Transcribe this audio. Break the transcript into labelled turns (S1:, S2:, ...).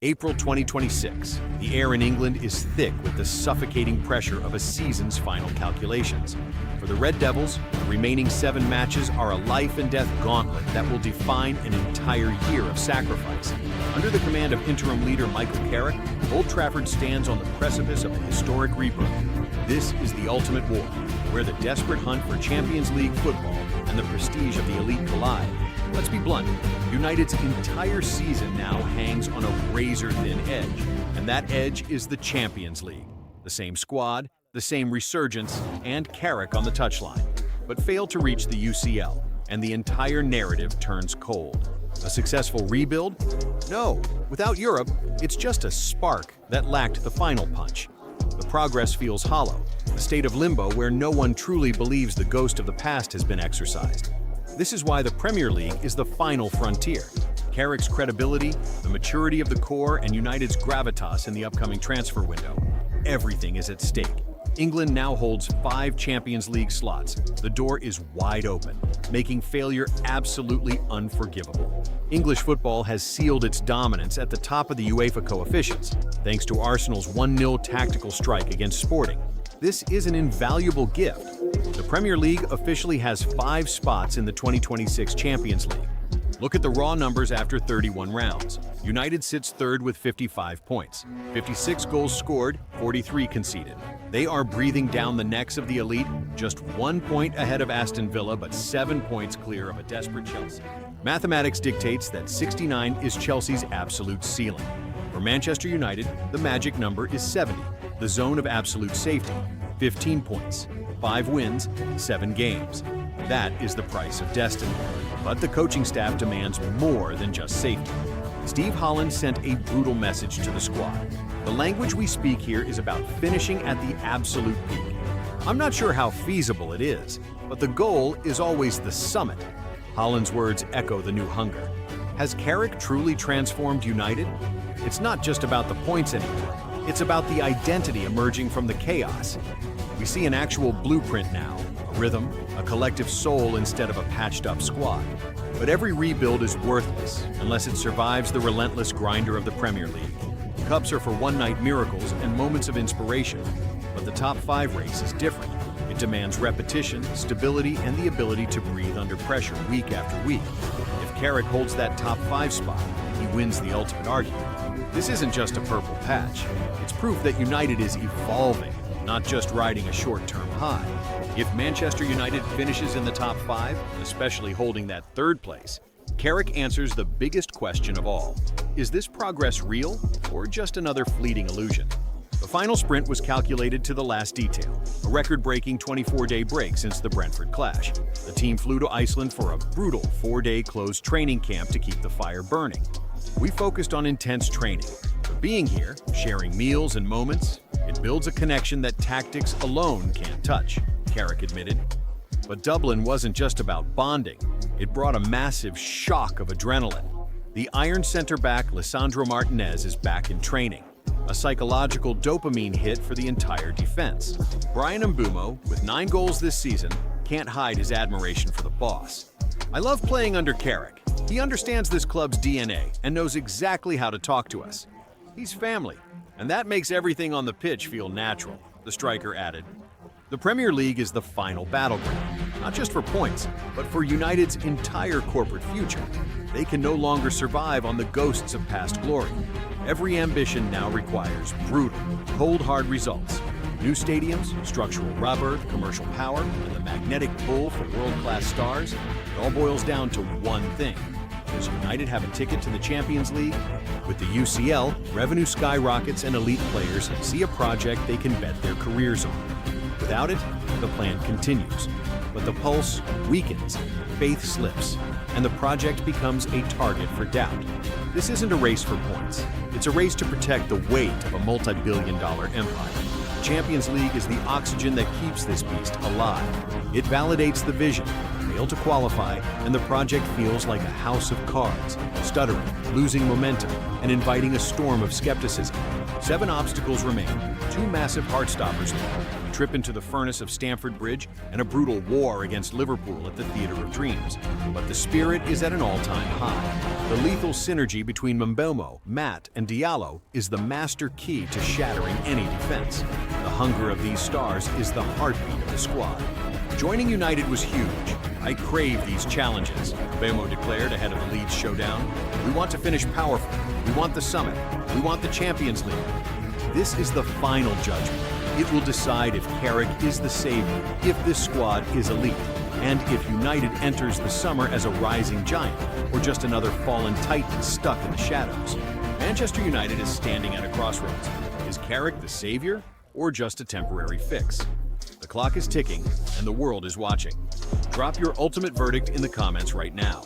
S1: April 2026. The air in England is thick with the suffocating pressure of a season's final calculations. For the Red Devils, the remaining 7 matches are a life-and-death gauntlet that will define an entire year of sacrifice. Under the command of interim leader Michael Carrick, Old Trafford stands on the precipice of a historic rebirth. This is the ultimate war, where the desperate hunt for Champions League football and the prestige of the elite collide. Let's be blunt, United's entire season now hangs on a razor-thin edge, and that edge is the Champions League. The same squad, the same resurgence, and Carrick on the touchline, but fail to reach the UCL, and the entire narrative turns cold. A successful rebuild? No. Without Europe, it's just a spark that lacked the final punch. The progress feels hollow, a state of limbo where no one truly believes the ghost of the past has been exorcised. This is why the Premier League is the final frontier. Carrick's credibility, the maturity of the core, and United's gravitas in the upcoming transfer window. Everything is at stake. England now holds 5 Champions League slots. The door is wide open, making failure absolutely unforgivable. English football has sealed its dominance at the top of the UEFA coefficients, thanks to Arsenal's 1-0 tactical strike against Sporting. This is an invaluable gift. The Premier League officially has 5 spots in the 2026 Champions League. Look at the raw numbers after 31 rounds. United sits third with 55 points. 56 goals scored, 43 conceded. They are breathing down the necks of the elite, just 1 point ahead of Aston Villa, but 7 points clear of a desperate Chelsea. Mathematics dictates that 69 is Chelsea's absolute ceiling. For Manchester United, the magic number is 70, the zone of absolute safety, 15 points, 5 wins, 7 games. That is the price of destiny. But the coaching staff demands more than just safety. Steve Holland sent a brutal message to the squad. The language we speak here is about finishing at the absolute peak. I'm not sure how feasible it is, but the goal is always the summit. Holland's words echo the new hunger. Has Carrick truly transformed United? It's not just about the points anymore. It's about the identity emerging from the chaos. We see an actual blueprint now, a rhythm, a collective soul instead of a patched-up squad. But every rebuild is worthless unless it survives the relentless grinder of the Premier League. Cups are for one-night miracles and moments of inspiration, but the top 5 race is different. It demands repetition, stability, and the ability to breathe under pressure week after week. If Carrick holds that top 5 spot, he wins the ultimate argument. This isn't just a purple patch. It's proof that United is evolving, not just riding a short-term high. If Manchester United finishes in the top 5, especially holding that 3rd place, Carrick answers the biggest question of all. Is this progress real or just another fleeting illusion? The final sprint was calculated to the last detail, a record-breaking 24-day break since the Brentford clash. The team flew to Iceland for a brutal 4-day closed training camp to keep the fire burning. We focused on intense training, but being here, sharing meals and moments, it builds a connection that tactics alone can't touch, Carrick admitted. But Dublin wasn't just about bonding. It brought a massive shock of adrenaline. The Iron center-back Lisandro Martinez is back in training, a psychological dopamine hit for the entire defense. Brian Mbeumo, with 9 goals this season, can't hide his admiration for the boss. I love playing under Carrick. He understands this club's DNA and knows exactly how to talk to us. He's family, and that makes everything on the pitch feel natural, the striker added. The Premier League is the final battleground, not just for points, but for United's entire corporate future. They can no longer survive on the ghosts of past glory. Every ambition now requires brutal, cold hard results. New stadiums, structural rubber, commercial power, and the magnetic pull for world-class stars, it all boils down to one thing. Does United have a ticket to the Champions League? With the UCL, revenue skyrockets and elite players see a project they can bet their careers on. Without it, the plan continues. But the pulse weakens, faith slips, and the project becomes a target for doubt. This isn't a race for points. It's a race to protect the weight of a multi-billion-dollar empire. The Champions League is the oxygen that keeps this beast alive. It validates the vision. Fail to qualify, and the project feels like a house of cards, stuttering, losing momentum, and inviting a storm of skepticism. 7 obstacles remain, 2 massive heart stoppers left. trip into the furnace of Stamford Bridge, and a brutal war against Liverpool at the Theatre of Dreams. But the spirit is at an all-time high. The lethal synergy between Mbeumo, Matt, and Diallo is the master key to shattering any defense. The hunger of these stars is the heartbeat of the squad. Joining United was huge. I crave these challenges, Mbeumo declared ahead of the Leeds showdown. We want to finish powerful. We want the summit. We want the Champions League. This is the final judgment. It will decide if Carrick is the savior, if this squad is elite, and if United enters the summer as a rising giant, or just another fallen titan stuck in the shadows. Manchester United is standing at a crossroads. Is Carrick the savior, or just a temporary fix? The clock is ticking, and the world is watching. Drop your ultimate verdict in the comments right now.